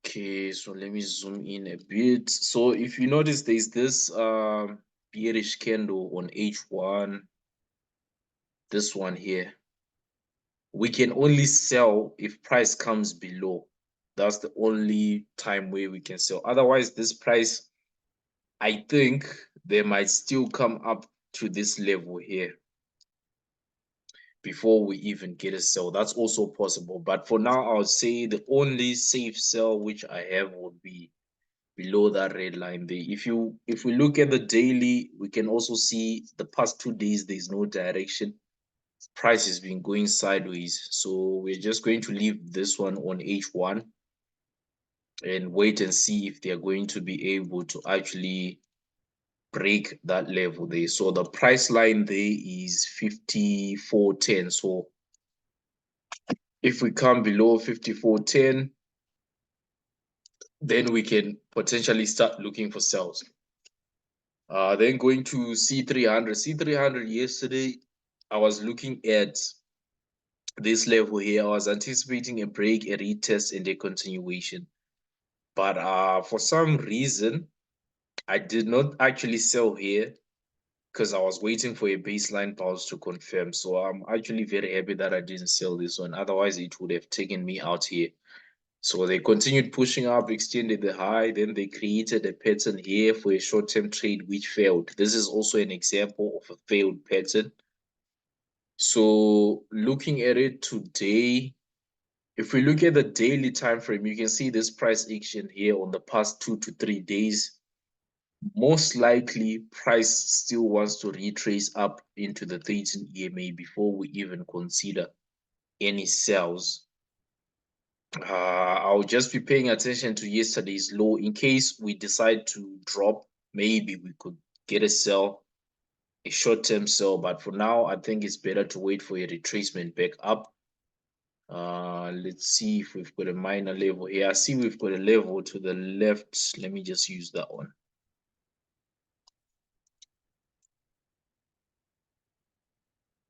Okay, so let me zoom in a bit. So if you notice, there's this bearish candle on H1, this one here. We can only sell if price comes below. That's the only time where we can sell. Otherwise, this price, I think they might still come up to this level here before we even get a sell. That's also possible. But for now, I would say the only safe sell which I have would be below that red line there. If we look at the daily, we can also see the past 2 days there's no direction. Price has been going sideways. So we're just going to leave this one on H1 and wait and see if they're going to be able to actually break that level there. So the price line there is 54.10. So if we come below 54.10, then we can potentially start looking for sells. Then going to C300. C300 yesterday, I was looking at this level here. I was anticipating a break, a retest, and a continuation. But for some reason, I did not actually sell here because I was waiting for a baseline bounce to confirm. So I'm actually very happy that I didn't sell this one. Otherwise, it would have taken me out here. So they continued pushing up, extended the high, then they created a pattern here for a short-term trade which failed. This is also an example of a failed pattern. So looking at it today, if we look at the daily time frame, you can see this price action here on the past 2 to 3 days. Most likely, price still wants to retrace up into the 13 EMA before we even consider any sells. I'll just be paying attention to yesterday's low in case we decide to drop. Maybe we could get a sell, a short-term sell, but for now, I think it's better to wait for a retracement back up. Let's see if we've got a minor level here. I see we've got a level to the left. Let me just use that one.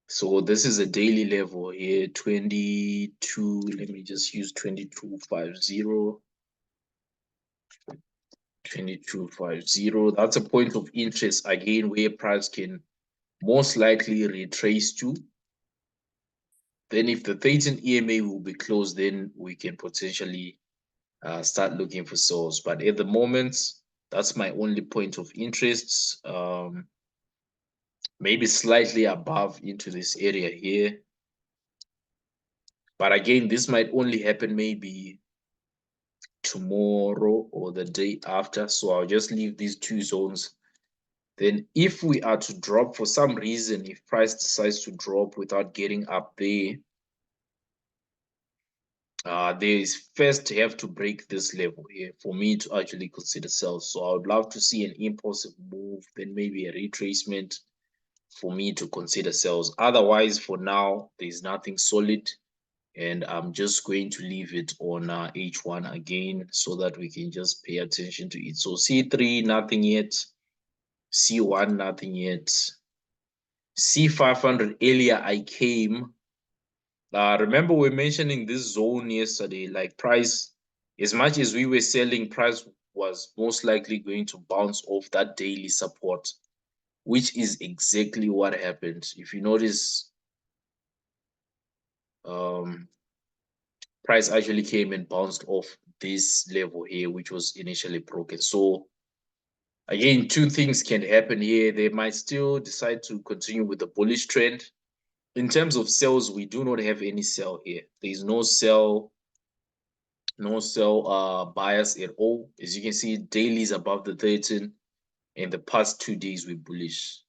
So this is a daily level here, 22. Let me just use 2250. 2250. That's a point of interest again where price can most likely retrace to. Then if the 13 EMA will be closed, then we can potentially start looking for sells. But at the moment, that's my only point of interest. Maybe slightly above into this area here. But again, this might only happen maybe tomorrow or the day after. So I'll just leave these two zones. Then if we are to drop for some reason, if price decides to drop without getting up there, there is first have to break this level here for me to actually consider sales. So I would love to see an impulsive move, then maybe a retracement for me to consider sales. Otherwise, for now, there's nothing solid. And I'm just going to leave it on H1 again so that we can just pay attention to it. So C3, nothing yet. C1, nothing yet. C500, earlier I came. Remember we were mentioning this zone yesterday, like price, as much as we were selling, price was most likely going to bounce off that daily support, which is exactly what happened. If you notice, price actually came and bounced off this level here, which was initially broken. So again, two things can happen here. They might still decide to continue with the bullish trend. In terms of sales, we do not have any sell here. There is no sell, bias at all. As you can see, daily is above the 13. In the past 2 days, we're bullish.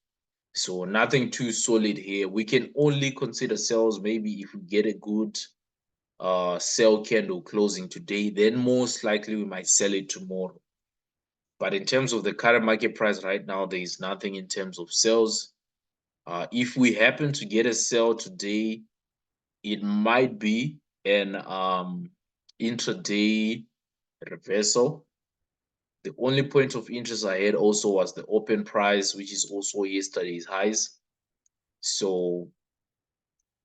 So nothing too solid here. We can only consider sells maybe if we get a good sell candle closing today, then most likely we might sell it tomorrow. But in terms of the current market price right now, there is nothing in terms of sales. If we happen to get a sell today, it might be an intraday reversal. The only point of interest I had also was the open price, which is also yesterday's highs. So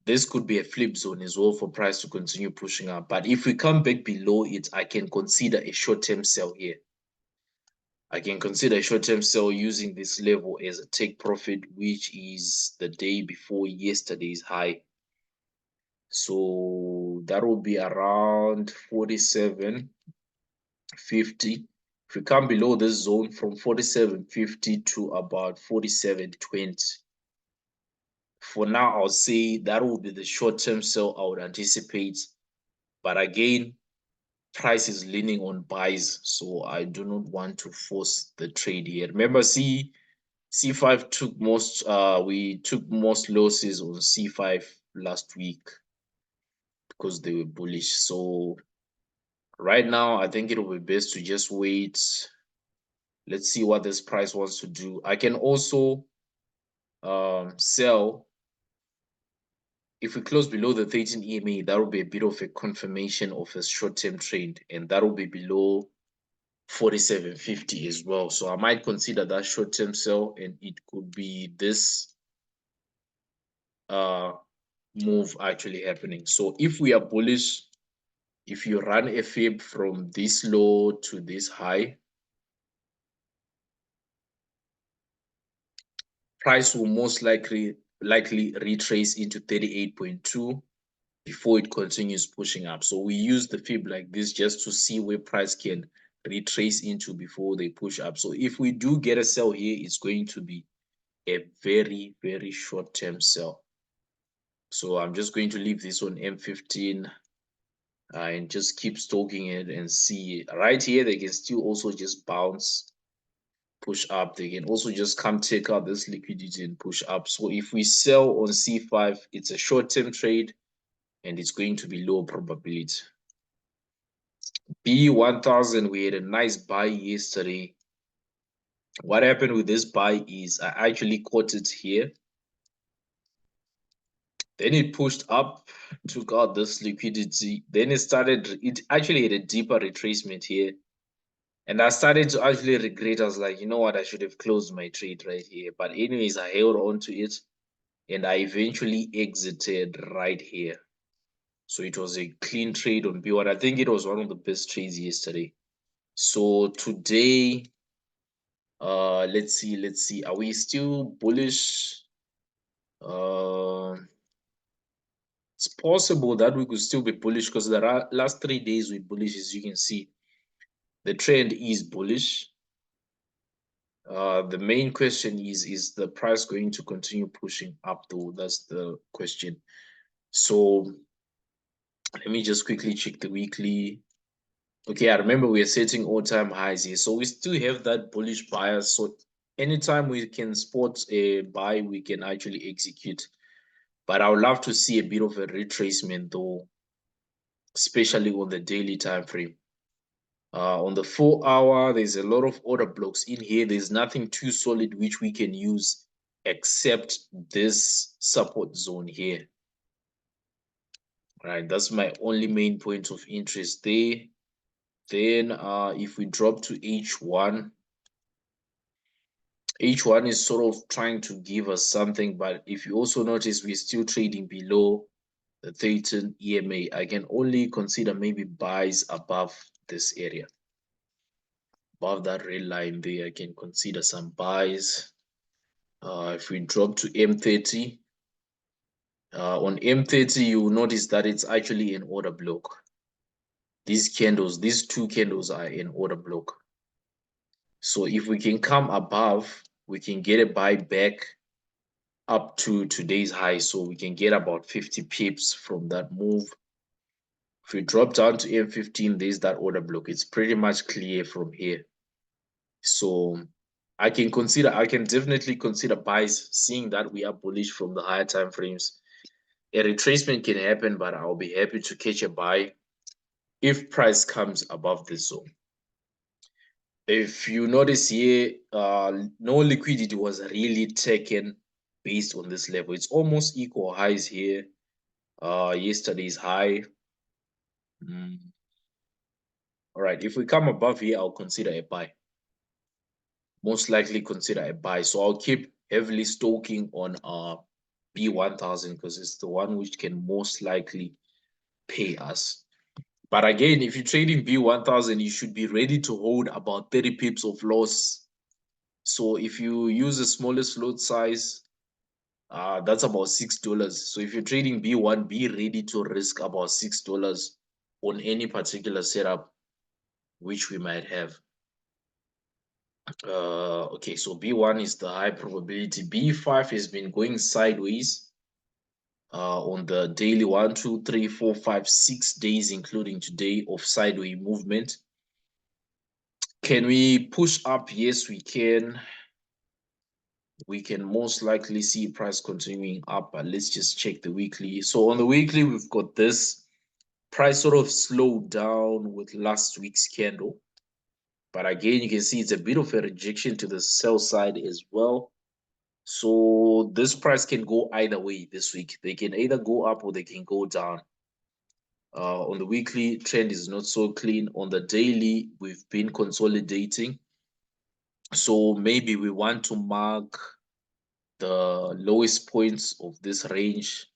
this could be a flip zone as well for price to continue pushing up. But if we come back below it, I can consider a short-term sell here. I can consider a short-term sell using this level as a take profit, which is the day before yesterday's high. So that will be around 47.50. If we come below this zone from 47.50 to about 47.20, for now, I'll say that will be the short-term sell I would anticipate. But again, price is leaning on buys, so I do not want to force the trade here. Remember, C5 took most we took most losses on C5 last week because they were bullish. So right now, I think it will be best to just wait. Let's see what this price wants to do. I can also sell. If we close below the 13 EMA, that will be a bit of a confirmation of a short-term trend, and that will be below 47.50 as well. So I might consider that short-term sell, and it could be this move actually happening. So if we are bullish, if you run a fib from this low to this high, price will most likely retrace into 38.2 before it continues pushing up. So we use the fib like this just to see where price can retrace into before they push up. So if we do get a sell here, it's going to be a very, very short-term sell. So I'm just going to leave this on M15 and just keep stalking it and see. Right here, they can still also just bounce, push up. They can also just come take out this liquidity and push up. So if we sell on C5, it's a short-term trade and it's going to be low probability. B1000, we had a nice buy yesterday. What happened with this buy is I actually caught it here. Then it pushed up, took out this liquidity. Then it actually had a deeper retracement here. And I started to actually regret. I was like, you know what? I should have closed my trade right here. But anyways, I held on to it and I eventually exited right here. So it was a clean trade on B1. I think it was one of the best trades yesterday. So today, let's see. Are we still bullish? It's possible that we could still be bullish because the last 3 days we bullish, as you can see. The trend is bullish. The main question is the price going to continue pushing up though? That's the question. So let me just quickly check the weekly. Okay, I remember we are setting all-time highs here. So we still have that bullish bias. So anytime we can spot a buy, we can actually execute. But I would love to see a bit of a retracement though, especially on the daily time frame. On the 4 hour, there's a lot of order blocks in here. There's nothing too solid which we can use except this support zone here. Right, that's my only main point of interest there. Then if we drop to H1, H1 is sort of trying to give us something, but if you also notice, we're still trading below the 13 EMA. I can only consider maybe buys above this area. Above that red line there, I can consider some buys. If we drop to M30, on M30, you will notice that it's actually an order block. These two candles are an order block. So if we can come above, we can get a buy back up to today's high. So we can get about 50 pips from that move. If we drop down to M15, there's that order block. It's pretty much clear from here. So I can definitely consider buys, seeing that we are bullish from the higher time frames. A retracement can happen, but I'll be happy to catch a buy if price comes above this zone. If you notice here, no liquidity was really taken based on this level. It's almost equal highs here. Yesterday's high. All right, if we come above here, I'll consider a buy. Most likely consider a buy. So I'll keep heavily stoking on B1000 because it's the one which can most likely pay us. But again, if you're trading B1000, you should be ready to hold about 30 pips of loss. So if you use the smallest lot size, that's about $6. So if you're trading B1, be ready to risk about $6 on any particular setup which we might have. Okay, so B1 is the high probability. B5 has been going sideways on the daily 1, 2, 3, 4, 5, 6 days, including today, of sideways movement. Can we push up? Yes, we can. We can most likely see price continuing up, but let's just check the weekly. So on the weekly, we've got this price sort of slowed down with last week's candle. But again, you can see it's a bit of a rejection to the sell side as well. So this price can go either way this week. They can either go up or they can go down. On the weekly, trend is not so clean. On the daily, we've been consolidating. So maybe we want to mark the lowest points of this range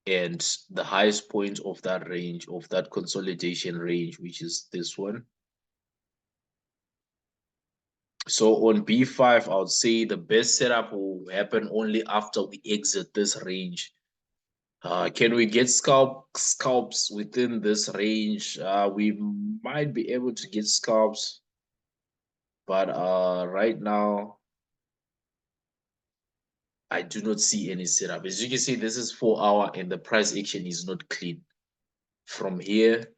and the highest point of that range, of that consolidation range, which is this one. So on B5, I would say the best setup will happen only after we exit this range. Can we get scalps within this range? We might be able to get scalps, but right now I do not see any setup. As you can see, this is 4 hour and the price action is not clean. From here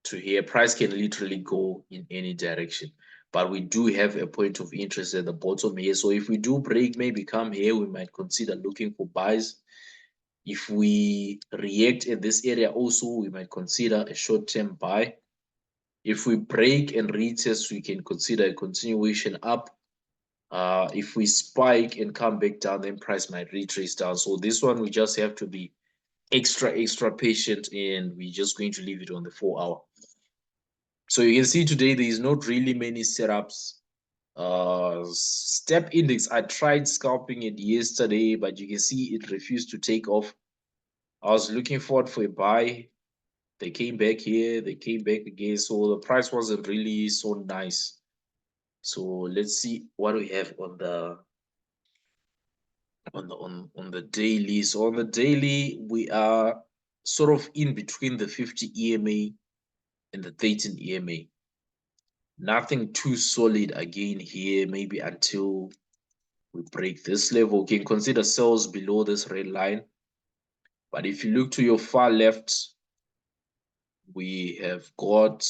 to here, price can literally go in any direction. But we do have a point of interest at the bottom here. So if we do break, maybe come here, we might consider looking for buys. If we react at this area also, we might consider a short-term buy. If we break and retest, we can consider a continuation up. If we spike and come back down, then price might retrace down. So this one, we just have to be extra patient, and we're just going to leave it on the 4 hour. So you can see today there is not really many setups. Step index, I tried scalping it yesterday, but you can see it refused to take off. I was looking forward for a buy. They came back here, they came back again, so the price wasn't really so nice. So let's see what we have on the daily. So on the daily, we are sort of in between the 50 EMA and the 13 EMA. Nothing too solid again here, maybe until we break this level. We can consider sells below this red line. But if you look to your far left, we have got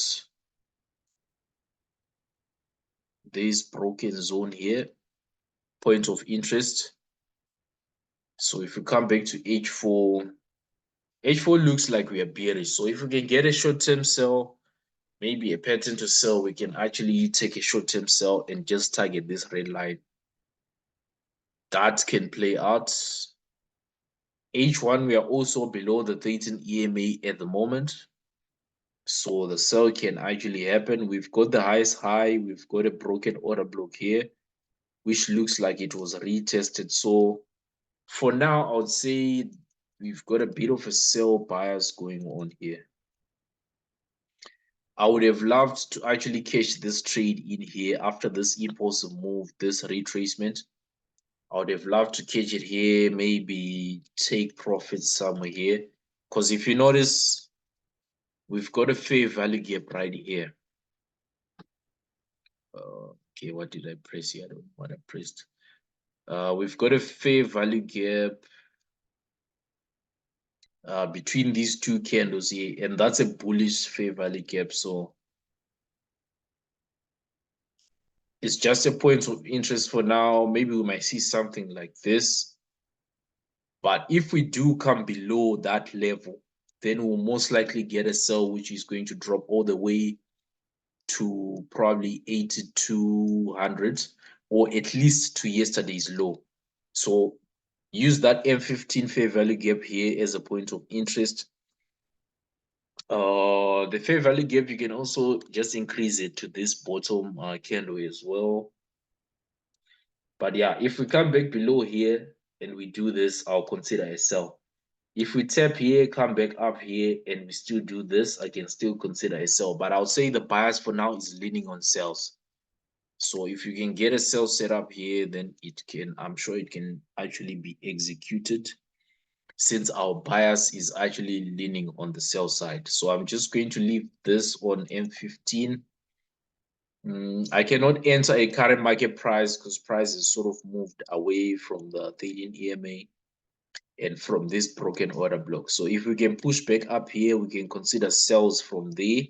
this broken zone here, point of interest. So if we come back to H4, H4 looks like we are bearish. So if we can get a short-term sell, maybe a pattern to sell, we can actually take a short-term sell and just target this red line. That can play out. H1, we are also below the 13 EMA at the moment. So the sell can actually happen. We've got the highest high. We've got a broken order block here, which looks like it was retested. So for now, I would say we've got a bit of a sell bias going on here. I would have loved to actually catch this trade in here after this impulsive move, this retracement. I would have loved to catch it here, maybe take profits somewhere here. Because if you notice, we've got a fair value gap right here. Okay, what did I press here? I don't know what I pressed. We've got a fair value gap between these two candles here, and that's a bullish fair value gap. So it's just a point of interest for now. Maybe we might see something like this. But if we do come below that level, then we'll most likely get a sell, which is going to drop all the way to probably 8,200 or at least to yesterday's low. So use that M15 fair value gap here as a point of interest. The fair value gap, you can also just increase it to this bottom candle as well. But yeah, if we come back below here and we do this, I'll consider a sell. If we tap here, come back up here, and we still do this, I can still consider a sell. But I'll say the bias for now is leaning on sells. So if you can get a sell set up here, then it can, I'm sure it can actually be executed since our bias is actually leaning on the sell side. So I'm just going to leave this on M15. I cannot enter a current market price because price is sort of moved away from the 13 EMA and from this broken order block. So if we can push back up here, we can consider sells from there.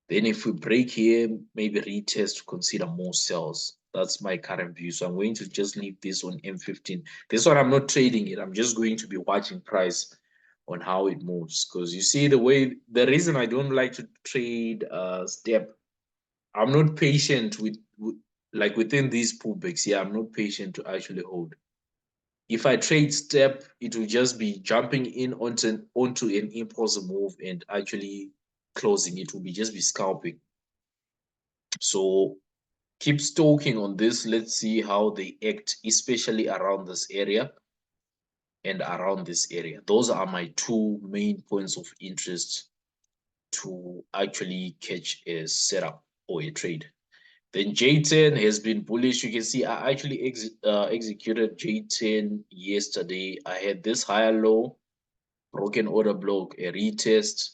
Then if we break here, maybe retest to consider more sells. That's my current view. So I'm going to just leave this on M15. This one I'm not trading it. I'm just going to be watching price on how it moves. Because you see the reason I don't like to trade step, I'm not patient with like within these pullbacks. Yeah, I'm not patient to actually hold. If I trade step, it will just be jumping in onto an impulse move and actually closing. It will be just be scalping. So keep stalking on this. Let's see how they act, especially around this area and around this area. Those are my two main points of interest to actually catch a setup or a trade. Then J10 has been bullish. You can see I actually executed J10 yesterday. I had this higher low, broken order block, a retest.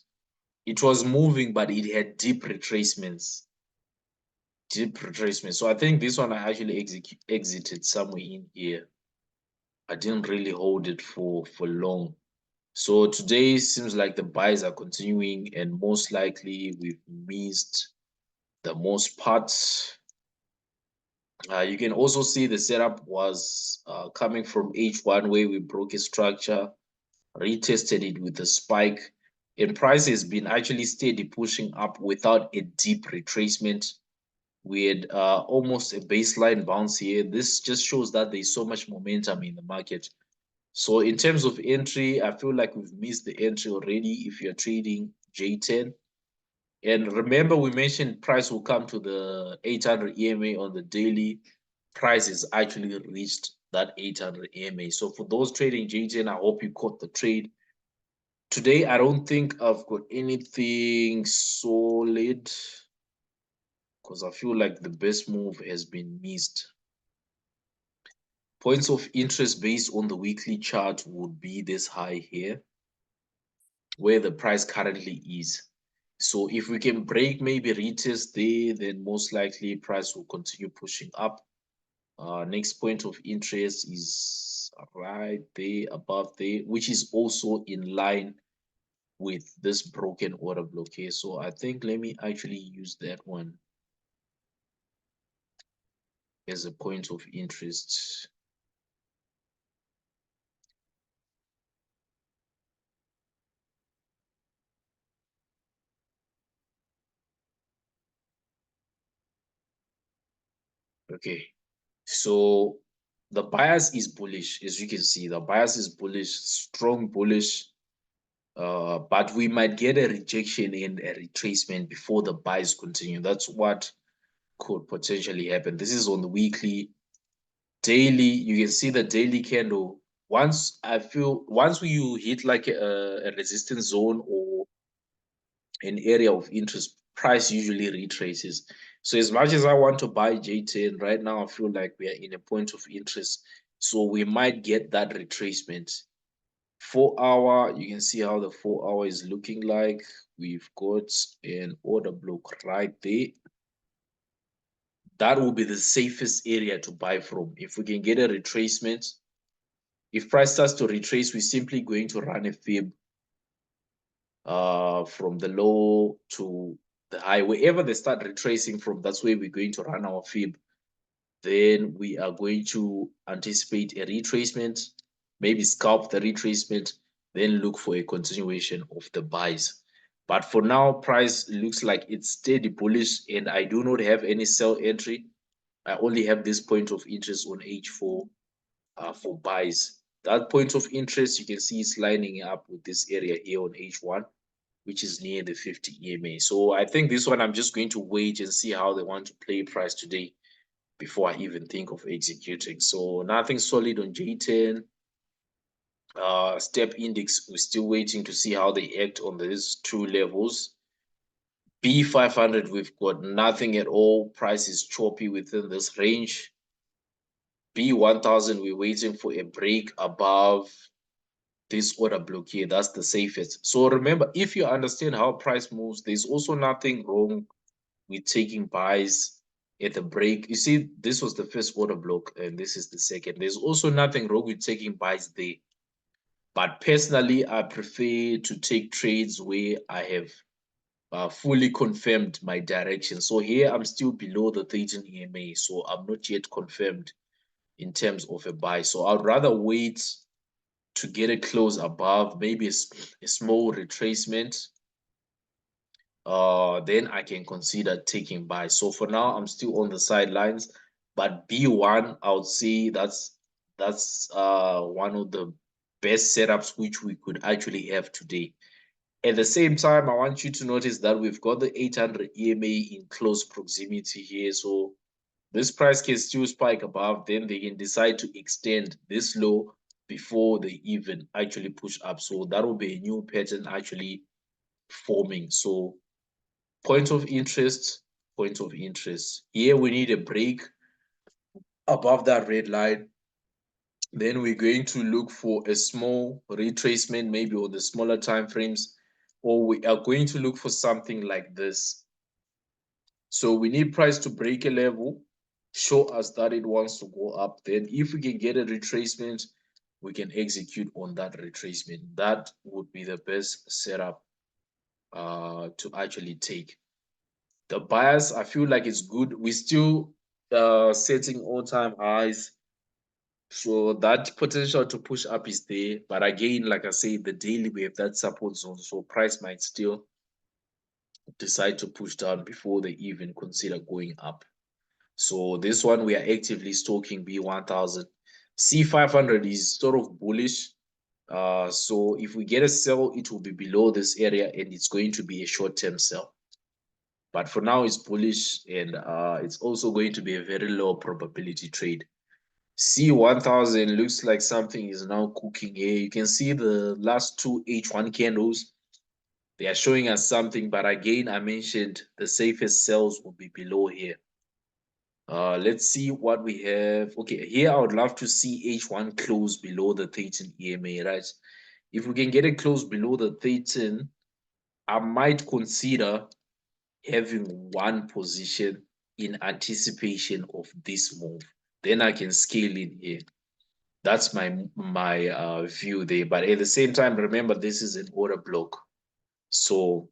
It was moving, but it had deep retracements. Deep retracement. So I think this one I actually exited somewhere in here. I didn't really hold it for long. So today seems like the buys are continuing, and most likely we've missed the most parts. You can also see the setup was coming from H1 where we broke a structure, retested it with a spike, and price has been actually steady pushing up without a deep retracement. We had almost a baseline bounce here. This just shows that there's so much momentum in the market. So in terms of entry, I feel like we've missed the entry already if you're trading J10. And remember, we mentioned price will come to the 800 EMA on the daily. Price is actually reached that 800 EMA. So for those trading J10, I hope you caught the trade. Today, I don't think I've got anything solid because I feel like the best move has been missed. Points of interest based on the weekly chart would be this high here, where the price currently is. So if we can break, maybe retest there, then most likely price will continue pushing up. Next point of interest is right there, above there, which is also in line with this broken order block here. So I think let me actually use that one as a point of interest. Okay, so the bias is bullish, as you can see. The bias is bullish, strong bullish. But we might get a rejection and a retracement before the buys continue. That's what could potentially happen. This is on the weekly. Daily, you can see the daily candle. Once you hit like a resistance zone or an area of interest, price usually retraces. So as much as I want to buy J10 right now, I feel like we are in a point of interest. So we might get that retracement. 4 hour, you can see how the 4 hour is looking like. We've got an order block right there. That will be the safest area to buy from. If we can get a retracement, if price starts to retrace, we're simply going to run a fib from the low to the high. Wherever they start retracing from, that's where we're going to run our fib. Then we are going to anticipate a retracement, maybe scalp the retracement, then look for a continuation of the buys. But for now, price looks like it's steady bullish, and I do not have any sell entry. I only have this point of interest on H4 for buys. That point of interest, you can see it's lining up with this area here on H1, which is near the 50 EMA. So I think this one, I'm just going to wait and see how they want to play price today before I even think of executing. So nothing solid on J10. Step index, we're still waiting to see how they act on these two levels. B500, we've got nothing at all. Price is choppy within this range. B1000, we're waiting for a break above this order block here. That's the safest. So remember, if you understand how price moves, there's also nothing wrong with taking buys at the break. You see, this was the first order block and this is the second. There's also nothing wrong with taking buys there. But personally, I prefer to take trades where I have fully confirmed my direction. So here I'm still below the 13 EMA, so I'm not yet confirmed in terms of a buy. So I'd rather wait to get a close above, maybe a small retracement. Then I can consider taking buy. So for now, I'm still on the sidelines. But B1, I would say that's one of the best setups which we could actually have today. At the same time, I want you to notice that we've got the 800 EMA in close proximity here. So this price can still spike above, then they can decide to extend this low before they even actually push up. So that will be a new pattern actually forming. So point of interest, point of interest. Here we need a break above that red line. Then we're going to look for a small retracement, maybe on the smaller time frames, or we are going to look for something like this. So we need price to break a level, show us that it wants to go up. Then if we can get a retracement, we can execute on that retracement. That would be the best setup to actually take. The bias, I feel like it's good. We're still setting all-time highs. So that potential to push up is there. But again, like I said, the daily we have that support zone. So price might still decide to push down before they even consider going up. So this one we are actively stalking B1000. C500 is sort of bullish. So if we get a sell, it will be below this area and it's going to be a short-term sell. But for now, it's bullish and it's also going to be a very low probability trade. C1000 looks like something is now cooking here. You can see the last two H1 candles. They are showing us something, but again, I mentioned the safest sells will be below here. Let's see what we have. Okay, here I would love to see H1 close below the 13 EMA, right? If we can get it close below the 13, I might consider having one position in anticipation of this move. Then I can scale in here. That's my view there. But at the same time, remember this is an order block. So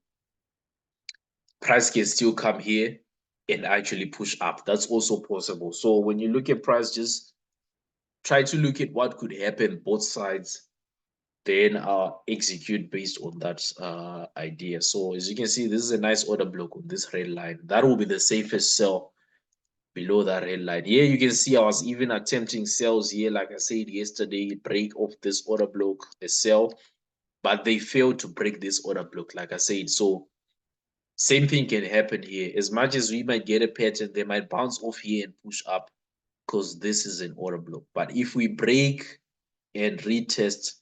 price can still come here and actually push up. That's also possible. So when you look at price, just try to look at what could happen both sides, then execute based on that idea. So as you can see, this is a nice order block on this red line. That will be the safest sell below that red line. Here you can see I was even attempting sells here, like I said yesterday, break off this order block, a sell, but they failed to break this order block, like I said. So same thing can happen here. As much as we might get a pattern, they might bounce off here and push up because this is an order block. But if we break and retest,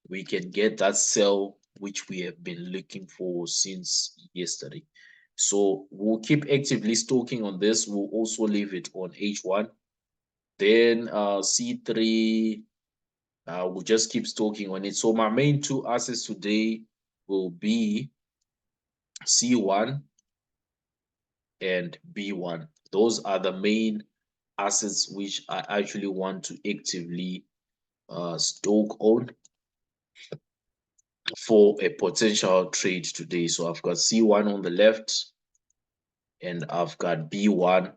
we can get that sell which we have been looking for since yesterday. So we'll keep actively stalking on this. We'll also leave it on H1. Then C3, we'll just keep stalking on it. So my main two assets today will be C1 and B1. Those are the main assets which I actually want to actively stoke on for a potential trade today. So I've got C1 on the left and I've got B1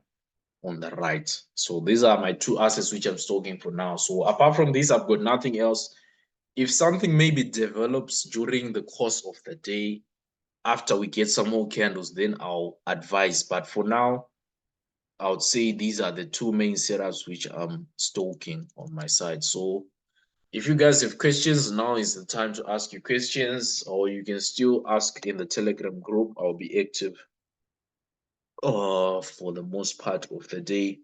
on the right. So these are my two assets which I'm stalking for now. So apart from this, I've got nothing else. If something maybe develops during the course of the day, after we get some more candles, then I'll advise. But for now, I would say these are the two main setups which I'm stalking on my side. So if you guys have questions, now is the time to ask you questions, or you can still ask in the Telegram group. I'll be active for the most part of the day.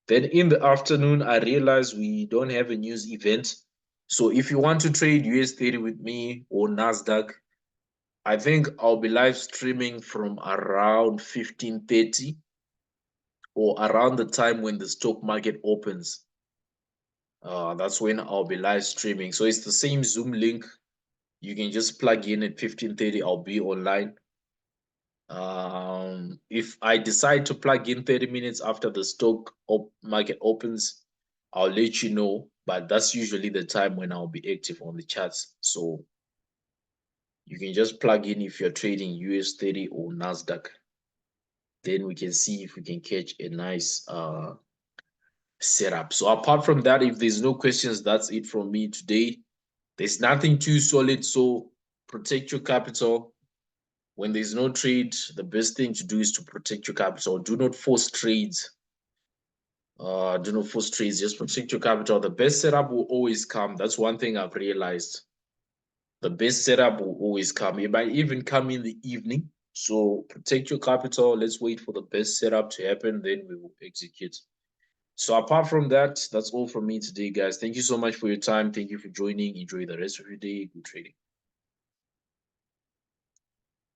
Then in the afternoon, I realized we don't have a news event. So if you want to trade US 30 with me or Nasdaq, I think I'll be live streaming from around 15:30 or around the time when the stock market opens. That's when I'll be live streaming. So it's the same Zoom link. You can just plug in at 15:30. I'll be online. If I decide to plug in 30 minutes after the stock market opens, I'll let you know. But that's usually the time when I'll be active on the charts. So you can just plug in if you're trading US 30 or Nasdaq. Then we can see if we can catch a nice setup. So apart from that, if there's no questions, that's it from me today. There's nothing too solid, so protect your capital. When there's no trade, the best thing to do is to protect your capital. Do not force trades. Do not force trades. Just protect your capital. The best setup will always come. That's one thing I've realized. The best setup will always come. It might even come in the evening. So protect your capital. Let's wait for the best setup to happen. Then we will execute. So apart from that, that's all from me today, guys. Thank you so much for your time. Thank you for joining. Enjoy the rest of your day. Good trading.